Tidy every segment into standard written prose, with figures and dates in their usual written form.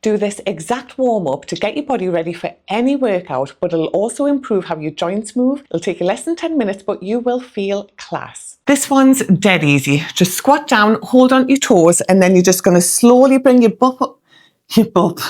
Do this exact warm-up to get your body ready for any workout, but it'll also improve how your joints move. It'll take you less than 10 minutes, but you will feel class. This one's dead easy. Just squat down, hold on to your toes, and then you're just going to slowly bring your bum up.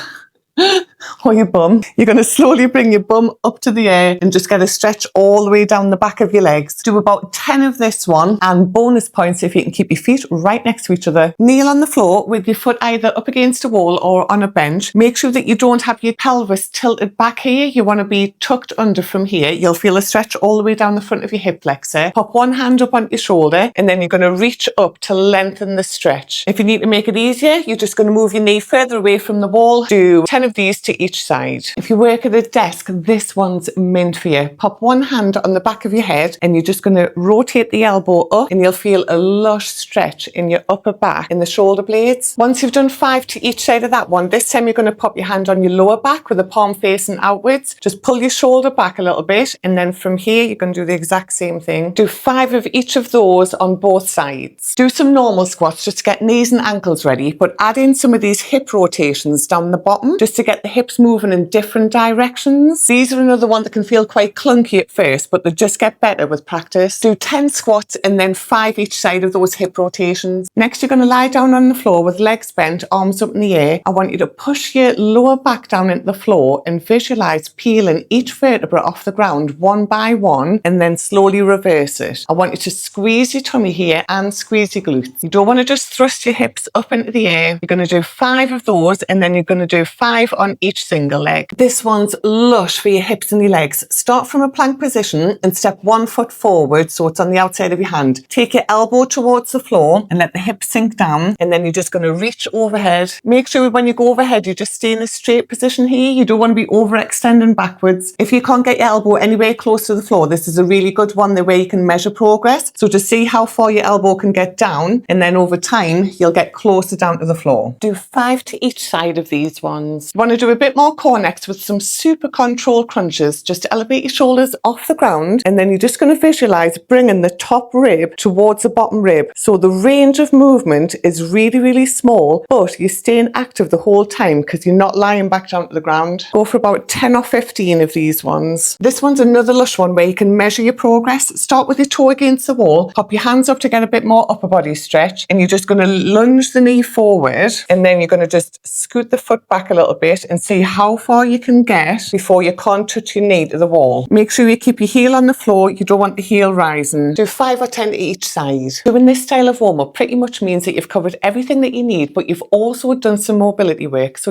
Or your bum. You're going to slowly bring your bum up to the air and just get a stretch all the way down the back of your legs. Do about 10 of this one, and bonus points if you can keep your feet right next to each other. Kneel on the floor with your foot either up against a wall or on a bench. Make sure that you don't have your pelvis tilted back here. You want to be tucked under from here. You'll feel a stretch all the way down the front of your hip flexor. Pop one hand up on your shoulder and then you're going to reach up to lengthen the stretch. If you need to make it easier, you're just going to move your knee further away from the wall. Do 10 of these to each side. If you work at a desk, this one's meant for you. Pop one hand on the back of your head and you're just going to rotate the elbow up and you'll feel a lush stretch in your upper back in the shoulder blades. Once you've done 5 to each side of that one, this time you're going to pop your hand on your lower back with the palm facing outwards. Just pull your shoulder back a little bit and then from here you're going to do the exact same thing. Do 5 of each of those on both sides. Do some normal squats just to get knees and ankles ready, but add in some of these hip rotations down the bottom just to get the hips moving in different directions. These are another one that can feel quite clunky at first, but they just get better with practice. Do 10 squats and then 5 each side of those hip rotations. Next, you're going to lie down on the floor with legs bent, arms up in the air. I want you to push your lower back down into the floor and visualize peeling each vertebra off the ground one by one and then slowly reverse it. I want you to squeeze your tummy here and squeeze your glutes. You don't want to just thrust your hips up into the air. You're going to do 5 of those and then you're going to do 5 on each single leg. This one's lush for your hips and your legs. Start from a plank position and step 1 foot forward so it's on the outside of your hand. Take your elbow towards the floor and let the hips sink down and then you're just going to reach overhead. Make sure when you go overhead you just stay in a straight position here. You don't want to be overextending backwards. If you can't get your elbow anywhere close to the floor, this is a really good one where you can measure progress. So just see how far your elbow can get down and then over time you'll get closer down to the floor. Do 5 to each side of these ones. You want to do a bit more core next with some super control crunches just to elevate your shoulders off the ground and then you're just going to visualize bringing the top rib towards the bottom rib. So the range of movement is really small, but you're staying active the whole time because you're not lying back down to the ground. Go for about 10 or 15 of these ones. This one's another lush one where you can measure your progress. Start with your toe against the wall, pop your hands up to get a bit more upper body stretch and you're just going to lunge the knee forward and then you're going to just scoot the foot back a little bit and see how far you can get before you can't touch your knee to the wall. Make sure you keep your heel on the floor. You don't want the heel rising. Do 5 or 10 to each side. Doing this style of warm-up pretty much means that you've covered everything that you need, but you've also done some mobility work. So